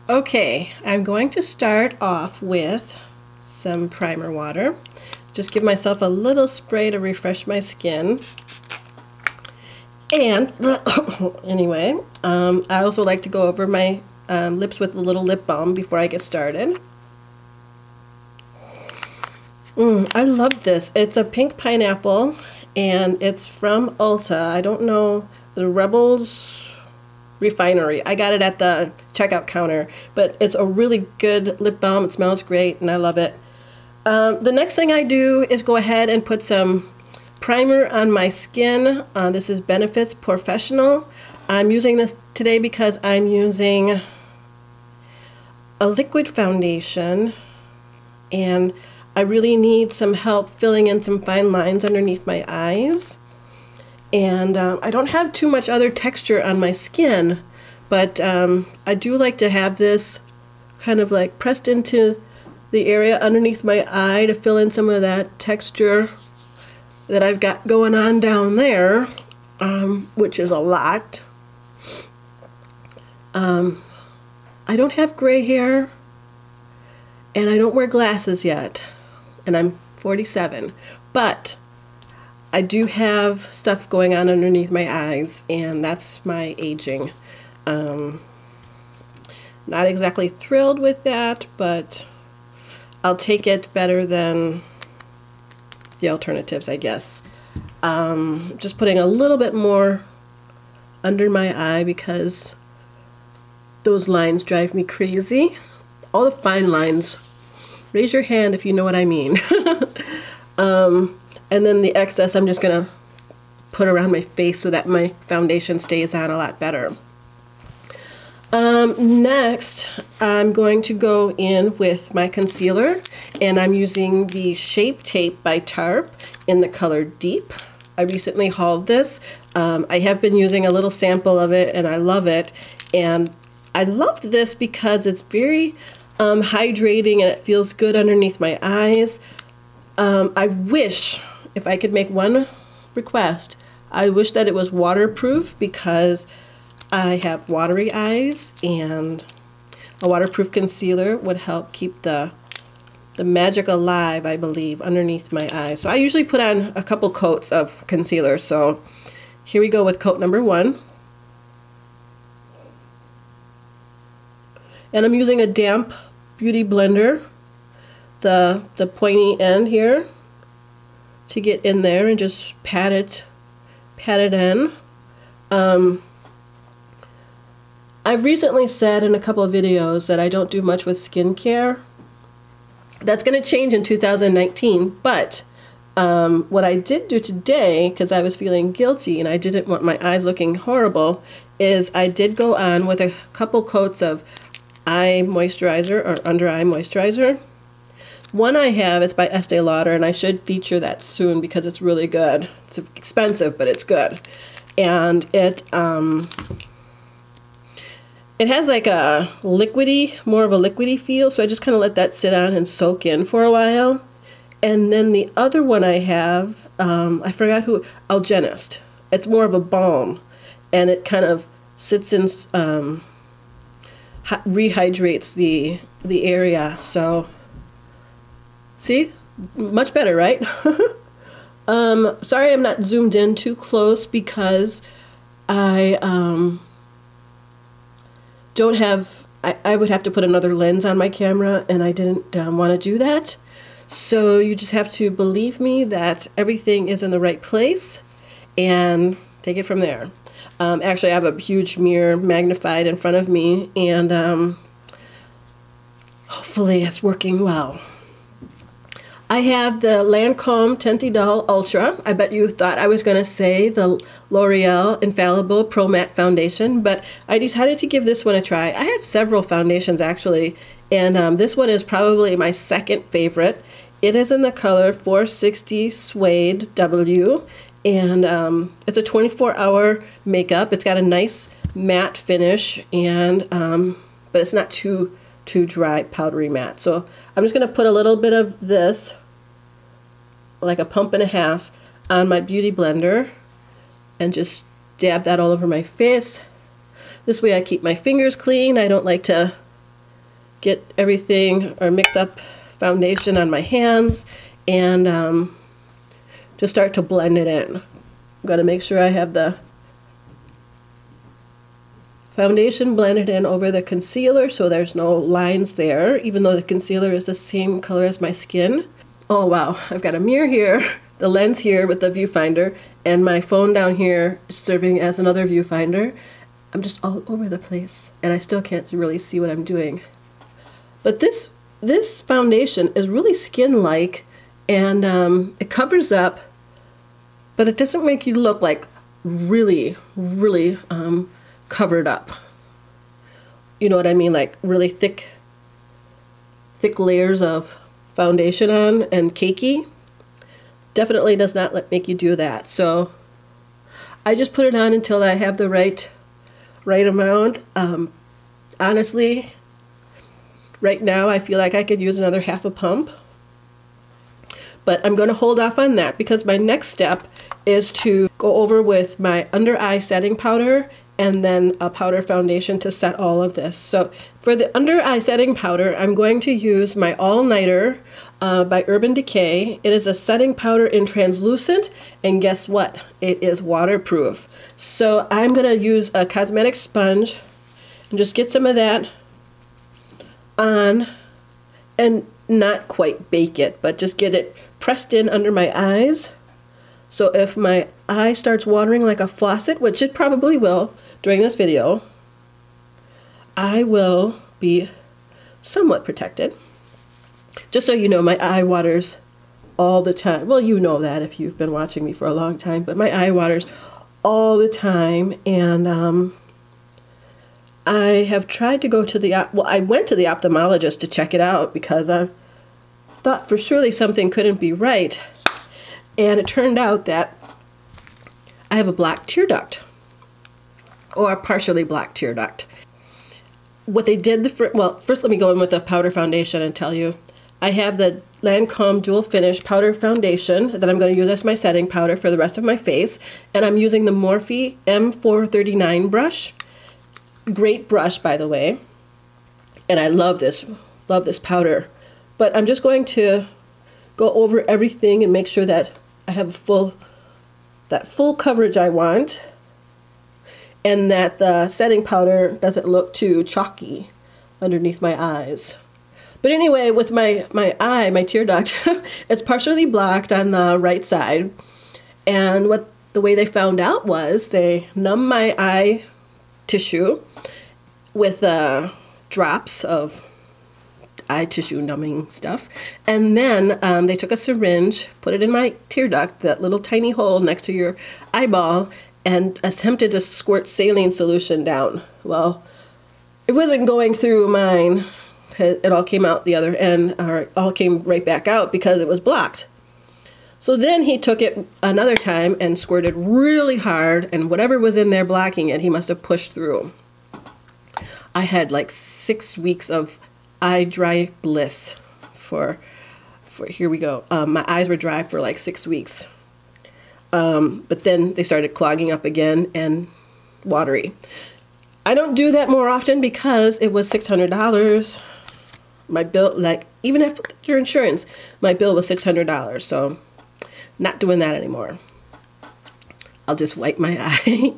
Okay, I'm going to start off with some primer water. Just give myself a little spray to refresh my skin. And anyway, I also like to go over my lips with a little lip balm before I get started. I love this. It's a pink pineapple and it's from Ulta. I don't know, the Rebels Refinery. I got it at the checkout counter, but it's a really good lip balm. It smells great and I love it. The next thing I do is go ahead and put some primer on my skin. This is Benefits Professional. I'm using this today because I'm using a liquid foundation and I really need some help filling in some fine lines underneath my eyes. And I don't have too much other texture on my skin, but I do like to have this kind of like pressed into the area underneath my eye to fill in some of that texture that I've got going on down there, which is a lot. I don't have gray hair and I don't wear glasses yet, and I'm 47, but I do have stuff going on underneath my eyes, and that's my aging. Not exactly thrilled with that, but I'll take it better than the alternatives, I guess. Just putting a little bit more under my eye because those lines drive me crazy. All the fine lines. Raise your hand if you know what I mean. And then the excess I'm just going to put around my face so that my foundation stays on a lot better. Next, I'm going to go in with my concealer, and I'm using the Shape Tape by Tarte in the color Deep. I recently hauled this. I have been using a little sample of it, and I love it. And I loved this because it's very hydrating, and it feels good underneath my eyes. I wish, if I could make one request, I wish that it was waterproof because I have watery eyes, and a waterproof concealer would help keep the magic alive, I believe, underneath my eyes. So I usually put on a couple coats of concealer. So here we go with coat number 1. And I'm using a damp beauty blender, the pointy end here, to get in there and just pat it in. I've recently said in a couple of videos that I don't do much with skincare. That's going to change in 2019, but what I did do today, because I was feeling guilty and I didn't want my eyes looking horrible, is I did go on with a couple coats of eye moisturizer or under eye moisturizer. One I have, it's by Estee Lauder, and I should feature that soon because it's really good. It's expensive, but it's good. And it has like a liquidy, more of a liquidy feel, so I just kind of let that sit on and soak in for a while. And then the other one I have, I forgot who, Algenist. It's more of a balm, and it kind of sits in, rehydrates the area. So see, much better, right? Sorry I'm not zoomed in too close because I don't have, I would have to put another lens on my camera, and I didn't want to do that. So you just have to believe me that everything is in the right place and take it from there. Actually, I have a huge mirror magnified in front of me, and hopefully it's working well. I have the Lancome Teint Idole Ultra. I bet you thought I was going to say the L'Oreal Infallible Pro Matte Foundation, but I decided to give this one a try. I have several foundations actually, and this one is probably my second favorite. It is in the color 460 Suede W, and it's a 24-hour makeup. It's got a nice matte finish, and but it's not too dry, powdery matte. So I'm just going to put a little bit of this, like a pump and a half, on my beauty blender and just dab that all over my face. This way I keep my fingers clean. I don't like to get everything or mix up foundation on my hands and just start to blend it in. I'm going to make sure I have the foundation blended in over the concealer so there's no lines there, even though the concealer is the same color as my skin. Oh wow, I've got a mirror here, the lens here with the viewfinder, and my phone down here serving as another viewfinder. I'm just all over the place and I still can't really see what I'm doing. But this foundation is really skin-like, and it covers up, but it doesn't make you look like really covered up. You know what I mean? Like really thick layers of foundation on and cakey. Definitely does not make you do that. So I just put it on until I have the right amount. Honestly, right now I feel like I could use another half a pump. But I'm going to hold off on that because my next step is to go over with my under eye setting powder and then a powder foundation to set all of this. So for the under eye setting powder, I'm going to use my All Nighter by Urban Decay. It is a setting powder in translucent, and guess what? It is waterproof. So I'm going to use a cosmetic sponge and just get some of that on, and not quite bake it, but just get it pressed in under my eyes. So if my eye starts watering like a faucet, which it probably will during this video, I will be somewhat protected. Just so you know, my eye waters all the time. Well, you know that if you've been watching me for a long time, but my eye waters all the time, and I have tried to go to the, well, I went to the ophthalmologist to check it out because I thought for surely something couldn't be right. And it turned out that I have a black tear duct, or a partially black tear duct. What they did, well, first let me go in with the powder foundation and tell you. I have the Lancome Dual Finish Powder Foundation that I'm going to use as my setting powder for the rest of my face. And I'm using the Morphe M439 brush. Great brush, by the way. And I love this powder. But I'm just going to go over everything and make sure that I have that full coverage I want, and that the setting powder doesn't look too chalky underneath my eyes. But anyway, with my eye, my tear duct, it's partially blocked on the right side. And the way they found out was they numb my eye tissue with drops of eye tissue numbing stuff, and then they took a syringe, put it in my tear duct, that little tiny hole next to your eyeball, and attempted to squirt saline solution down. Well, it wasn't going through mine. It all came out the other end, or it all came right back out because it was blocked. So then he took it another time and squirted really hard, and whatever was in there blocking it, he must have pushed through. I had like 6 weeks of eye dry bliss for here we go. My eyes were dry for like 6 weeks. But then they started clogging up again and watery. I don't do that more often because it was $600. My bill, like, even after your insurance, my bill was $600. So not doing that anymore. I'll just wipe my eye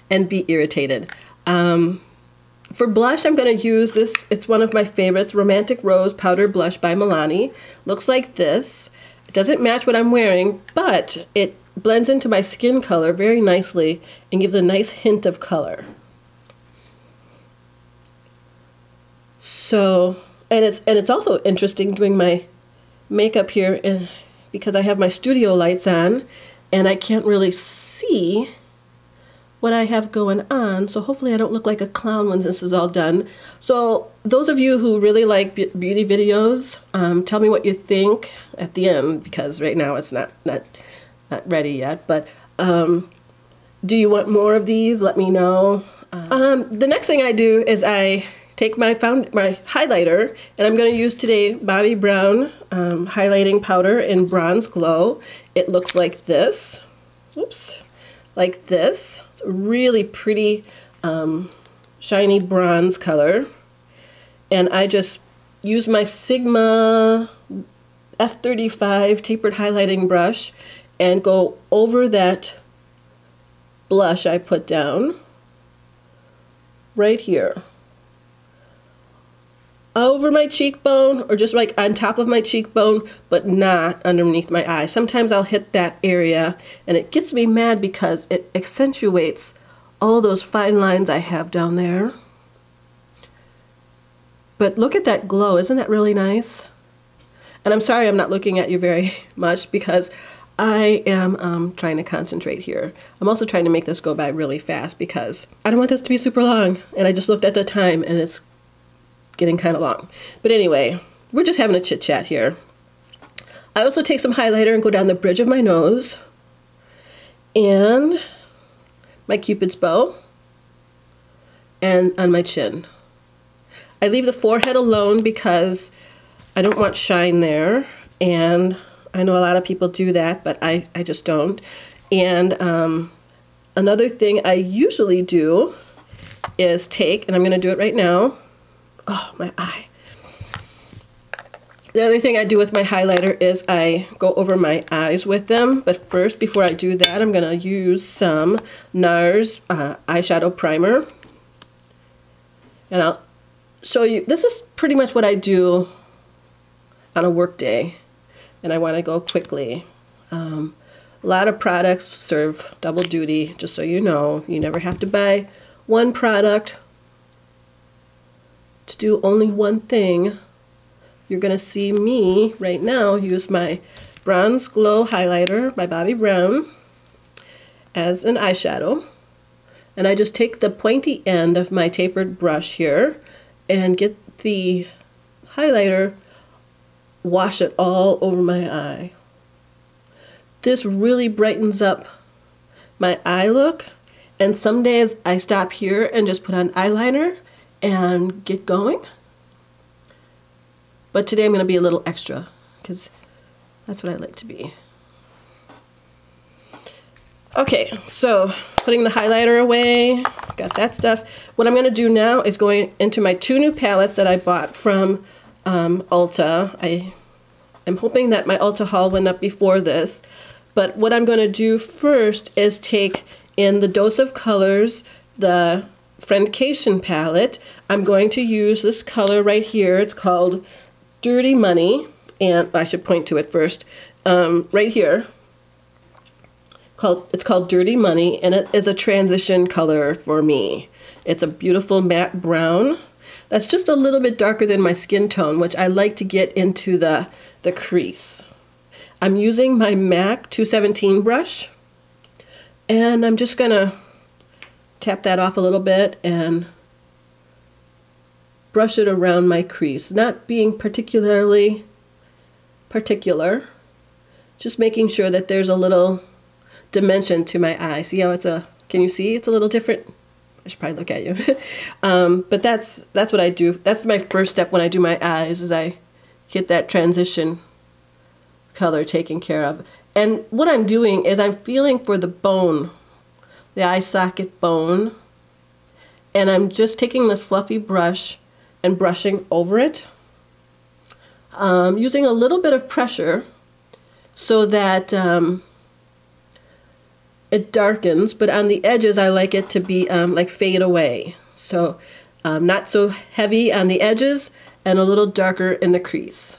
and be irritated. For blush, I'm going to use this. It's one of my favorites, Romantic Rose Powder Blush by Milani. Looks like this. It doesn't match what I'm wearing, but it blends into my skin color very nicely and gives a nice hint of color. So, and it's also interesting doing my makeup here because I have my studio lights on and I can't really see what I have going on, so hopefully I don't look like a clown when this is all done. So those of you who really like beauty videos, tell me what you think at the end, because right now it's not ready yet. But do you want more of these? Let me know. The next thing I do is I take my highlighter, and I'm going to use today Bobbi Brown highlighting powder in Bronze Glow. It looks like this. Whoops. Like this. It's a really pretty shiny bronze color, and I just use my Sigma F35 tapered highlighting brush and go over that blush I put down right here. Over my cheekbone, or just like on top of my cheekbone, but not underneath my eye. Sometimes I'll hit that area and it gets me mad because it accentuates all those fine lines I have down there. But look at that glow, isn't that really nice? And I'm sorry I'm not looking at you very much because I am trying to concentrate here. I'm also trying to make this go by really fast because I don't want this to be super long, and I just looked at the time and it's getting kind of long. But anyway, we're just having a chit chat here. I also take some highlighter and go down the bridge of my nose and my Cupid's bow and on my chin. I leave the forehead alone because I don't want shine there, and I know a lot of people do that, but I just don't. And another thing I usually do is take, and I'm going to do it right now. Oh, my eye. The other thing I do with my highlighter is I go over my eyes with them. But first, before I do that, I'm going to use some NARS eyeshadow primer. And I'll show you, this is pretty much what I do on a work day. And I want to go quickly. A lot of products serve double duty, just so you know. You never have to buy one product to do only one thing. You're going to see me right now use my Bronze Glow highlighter by Bobbi Brown as an eyeshadow. And I just take the pointy end of my tapered brush here and get the highlighter, wash it all over my eye. This really brightens up my eye look, and some days I stop here and just put on eyeliner and get going. But today I'm going to be a little extra because that's what I like to be. Okay, so putting the highlighter away, got that stuff. What I'm going to do now is going into my two new palettes that I bought from Ulta. I am hoping that my Ulta haul went up before this, but what I'm going to do first is take in the Dose of Colors, the Friendcation palette. I'm going to use this color right here. It's called Dirty Money, and I should point to it first. Right here. It's called Dirty Money, and it is a transition color for me. It's a beautiful matte brown that's just a little bit darker than my skin tone, which I like to get into the crease. I'm using my MAC 217 brush, and I'm just gonna tap that off a little bit and brush it around my crease, not being particularly particular, just making sure that there's a little dimension to my eye. See how it's can you see it's a little different? I should probably look at you. But that's what I do. That's my first step when I do my eyes, is I get that transition color taken care of. And what I'm doing is I'm feeling for the bone, the eye socket bone, and I'm just taking this fluffy brush and brushing over it, using a little bit of pressure so that it darkens, but on the edges I like it to be like fade away. So not so heavy on the edges and a little darker in the crease.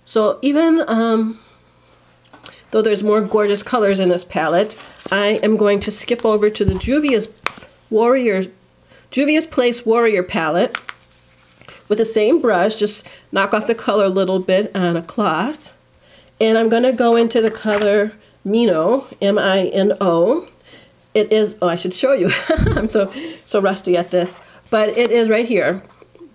So even though there's more gorgeous colors in this palette, I am going to skip over to the Juvias Place Warrior palette with the same brush, just knock off the color a little bit on a cloth. And I'm going to go into the color Mino, M-I-N-O. It is, oh, I should show you. I'm so rusty at this. But it is right here,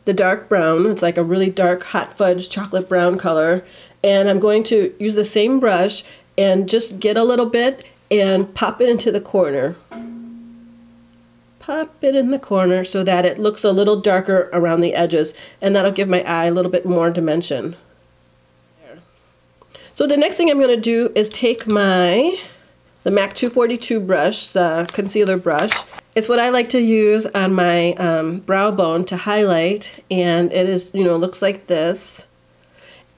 the dark brown. It's like a really dark hot fudge chocolate brown color. And I'm going to use the same brush and just get a little bit and pop it into the corner. Pop it in the corner so that it looks a little darker around the edges, and that'll give my eye a little bit more dimension. So the next thing I'm going to do is take the MAC 242 brush, the concealer brush, It's what I like to use on my brow bone to highlight, and it is, you know, looks like this.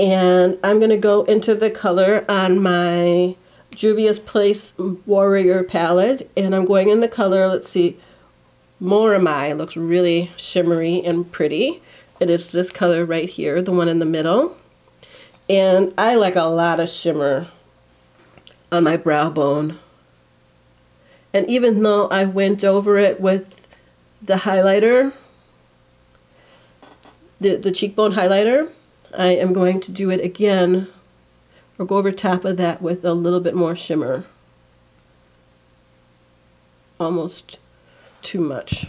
And I'm going to go into the color on my Juvias Place Warrior palette, and I'm going in the color, let's see, More Am I. It looks really shimmery and pretty. It is this color right here, the one in the middle. And I like a lot of shimmer on my brow bone. And even though I went over it with the highlighter, the cheekbone highlighter, I am going to do it again, or go over top of that with a little bit more shimmer. Almost too much.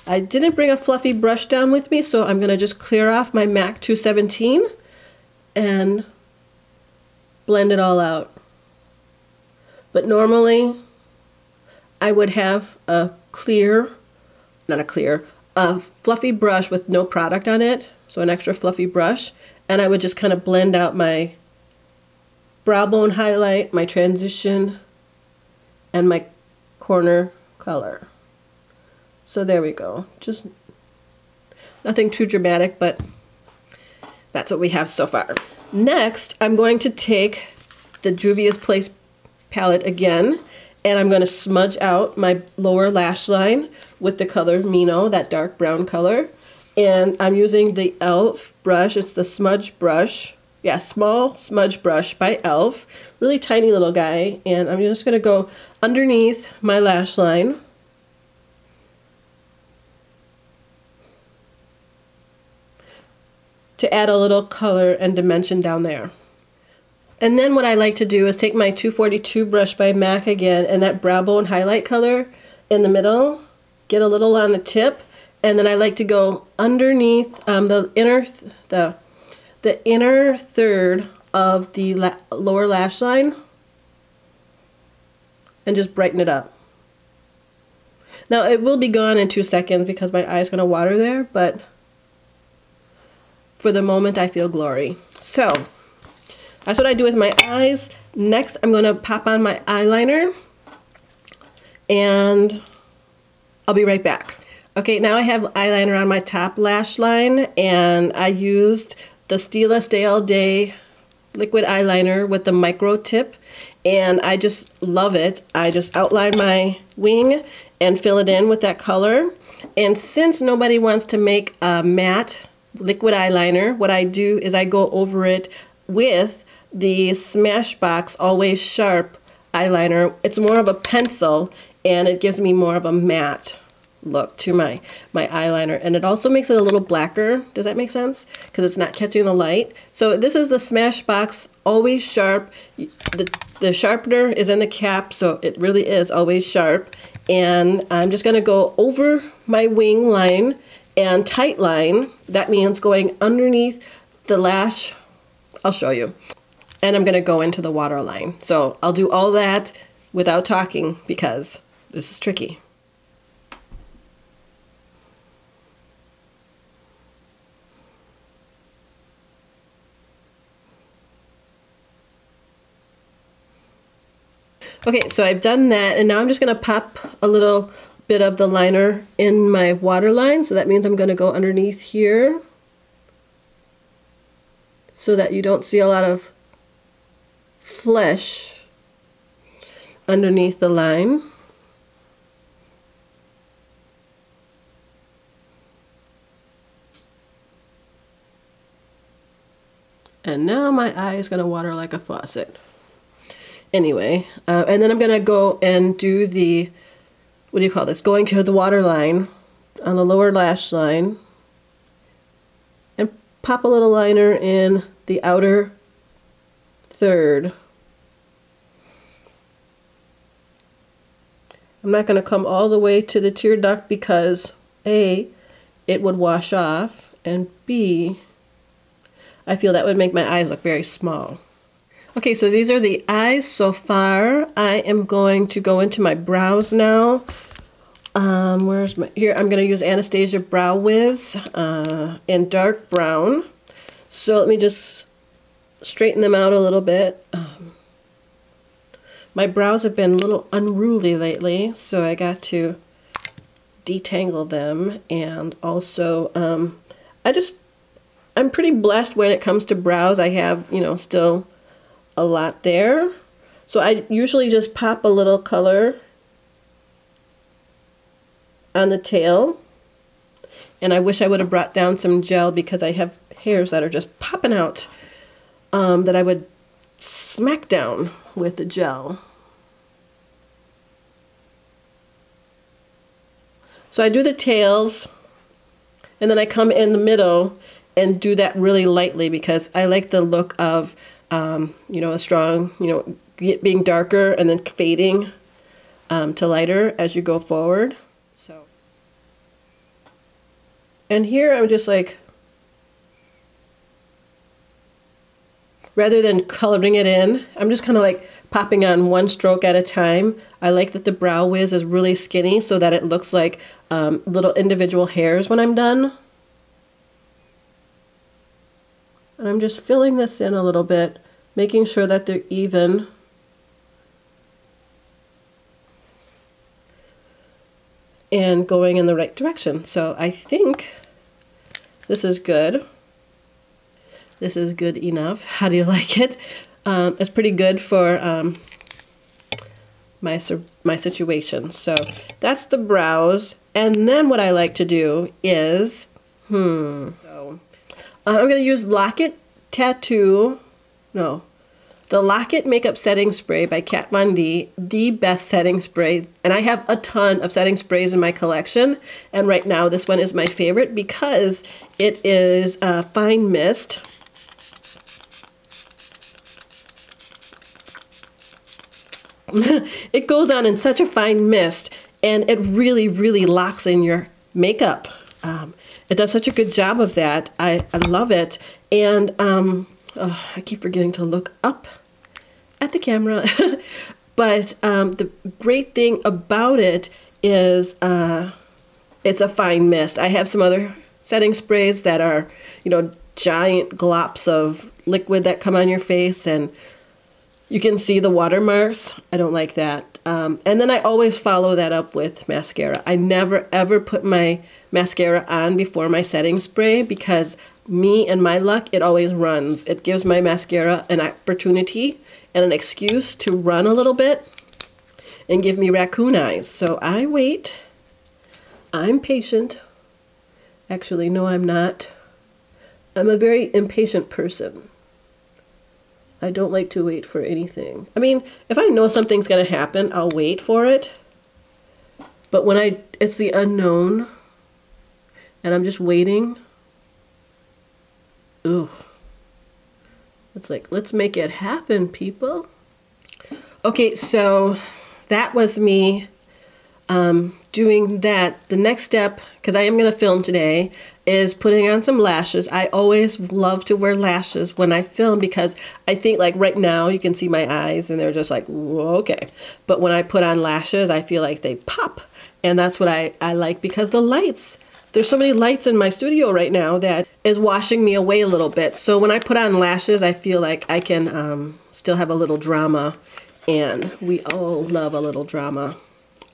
I didn't bring a fluffy brush down with me, so I'm going to just clear off my MAC 217 and blend it all out. But normally I would have a fluffy brush with no product on it, so an extra fluffy brush, and I would just kind of blend out my brow bone highlight, my transition, and my corner color. So there we go. Just nothing too dramatic, but that's what we have so far. Next, I'm going to take the Juvias Place palette again, and I'm going to smudge out my lower lash line with the color Mino, that dark brown color. And I'm using the e.l.f. brush. It's the smudge brush. Yeah, small smudge brush by e.l.f. Really tiny little guy. And I'm just going to go underneath my lash line. To add a little color and dimension down there. And then what I like to do is take my 242 brush by MAC again, and that brow bone highlight color in the middle, get a little on the tip, and then I like to go underneath the inner third of the lower lash line and just brighten it up. Now it will be gone in 2 seconds because my eye's going to water there, but for the moment I feel glory. So that's what I do with my eyes. Next I'm going to pop on my eyeliner and I'll be right back. Okay, now I have eyeliner on my top lash line, and I used the Stila Stay All Day liquid eyeliner with the micro tip, and I just love it. I just outline my wing and fill it in with that color. And since nobody wants to make a matte liquid eyeliner, what I do is I go over it with the Smashbox Always Sharp eyeliner. It's more of a pencil, and it gives me more of a matte look to my eyeliner, and it also makes it a little blacker. Does that make sense? Because it's not catching the light. So this is the Smashbox Always Sharp. The sharpener is in the cap, so it really is always sharp. And I'm just going to go over my wing line and tight line. That means going underneath the lash. I'll show you. And I'm going to go into the waterline. So I'll do all that without talking because this is tricky. Okay, so I've done that, and now I'm just going to pop a little bit of the liner in my waterline. So that means I'm going to go underneath here so that you don't see a lot of flesh underneath the line. And now my eye is going to water like a faucet. Anyway, and then I'm going to go and do the, what do you call this, going to the waterline on the lower lash line and pop a little liner in the outer third. I'm not going to come all the way to the tear duct because A, it would wash off, and B, I feel that would make my eyes look very small. Okay, so these are the eyes so far. I am going to go into my brows now. Where's my, here, I'm going to use Anastasia Brow Wiz in dark brown. So let me just straighten them out a little bit. My brows have been a little unruly lately, so I got to detangle them. And also, I'm pretty blessed when it comes to brows. I have, you know, still a lot there. So I usually just pop a little color on the tail. And I wish I would have brought down some gel because I have hairs that are just popping out that I would smack down with the gel. So I do the tails and then I come in the middle and do that really lightly because I like the look of, you know, a strong, you know, being darker and then fading to lighter as you go forward. So, and here I'm just like, rather than coloring it in, I'm just kind of like popping on one stroke at a time. I like that the brow wiz is really skinny so that it looks like little individual hairs when I'm done. And I'm just filling this in a little bit, making sure that they're even. And going in the right direction. So I think this is good. This is good enough. How do you like it? It's pretty good for my situation. So that's the brows. And then what I like to do is, so I'm going to use the Lock-It Makeup Setting Spray by Kat Von D, the best setting spray. And I have a ton of setting sprays in my collection. And right now this one is my favorite because it is a fine mist. It goes on in such a fine mist and it really, really locks in your makeup. It does such a good job of that. I love it. And I keep forgetting to look up at the camera. But the great thing about it is it's a fine mist. I have some other setting sprays that are, you know, giant glops of liquid that come on your face and you can see the watermarks. I don't like that. And then I always follow that up with mascara. I never ever put my mascara on before my setting spray because me and my luck, it always runs. It gives my mascara an opportunity and an excuse to run a little bit and give me raccoon eyes. So I wait. I'm patient. Actually, no, I'm not. I'm a very impatient person. I don't like to wait for anything. I mean, if I know something's going to happen, I'll wait for it. But when it's the unknown and I'm just waiting, ooh. It's like, let's make it happen, people. Okay, so that was me doing that. The next step, because I am going to film today, is putting on some lashes. I always love to wear lashes when I film because I think like right now you can see my eyes and they're just like, okay. But when I put on lashes, I feel like they pop. And that's what I like because the lights, there's so many lights in my studio right now that is washing me away a little bit. So when I put on lashes, I feel like I can still have a little drama. And we all love a little drama.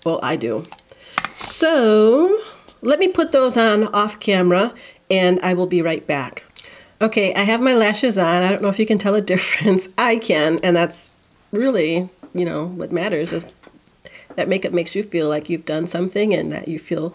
Well, I do. So let me put those on off camera and I will be right back. Okay, I have my lashes on. I don't know if you can tell a difference. I can, and that's really, you know, what matters is that makeup makes you feel like you've done something and that you feel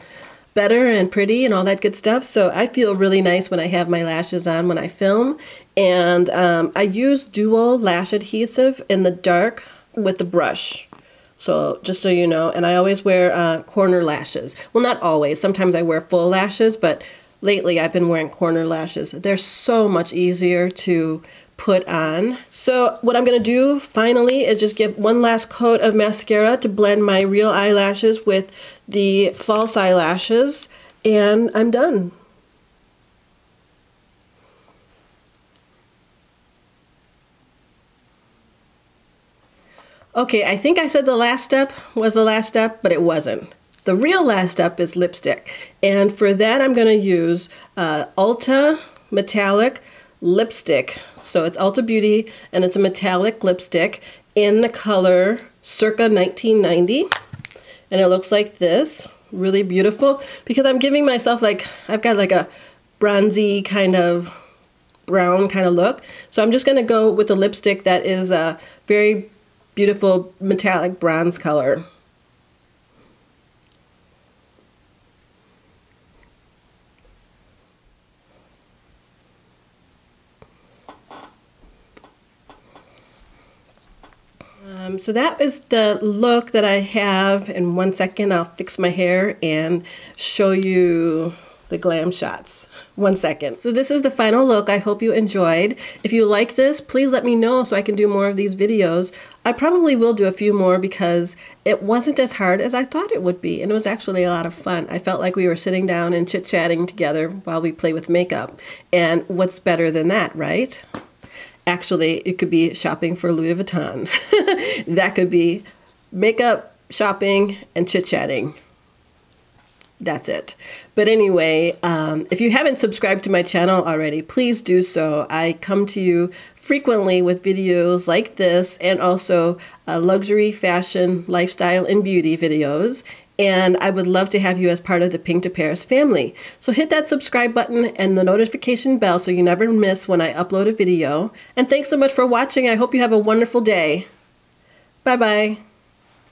better and pretty and all that good stuff. So I feel really nice when I have my lashes on when I film. And I use dual lash adhesive in the dark with the brush. So just so you know, and I always wear corner lashes. Well, not always. Sometimes I wear full lashes, but lately I've been wearing corner lashes. They're so much easier to put on. So what I'm going to do finally is just give one last coat of mascara to blend my real eyelashes with the false eyelashes, and I'm done. Okay, I think I said the last step was the last step, but it wasn't. The real last step is lipstick. And for that, I'm going to use Ulta Metallic Lipstick. So it's Ulta Beauty, and it's a metallic lipstick in the color Circa 1990. And it looks like this. Really beautiful. Because I'm giving myself like, I've got like a bronzy kind of brown kind of look. So I'm just going to go with a lipstick that is a very beautiful metallic bronze color. So that is the look that I have. In 1 second, I'll fix my hair and show you the glam shots. 1 second. So this is the final look. I hope you enjoyed. If you like this, please let me know so I can do more of these videos. I probably will do a few more because it wasn't as hard as I thought it would be, and it was actually a lot of fun. I felt like we were sitting down and chit-chatting together while we play with makeup. And what's better than that, right? Actually, it could be shopping for Louis Vuitton. That could be makeup, shopping, and chit-chatting. That's it. But anyway, if you haven't subscribed to my channel already, please do so. I come to you frequently with videos like this and also luxury, fashion, lifestyle, and beauty videos. And I would love to have you as part of the pink2paris family. So hit that subscribe button and the notification bell so you never miss when I upload a video. And thanks so much for watching. I hope you have a wonderful day. Bye-bye.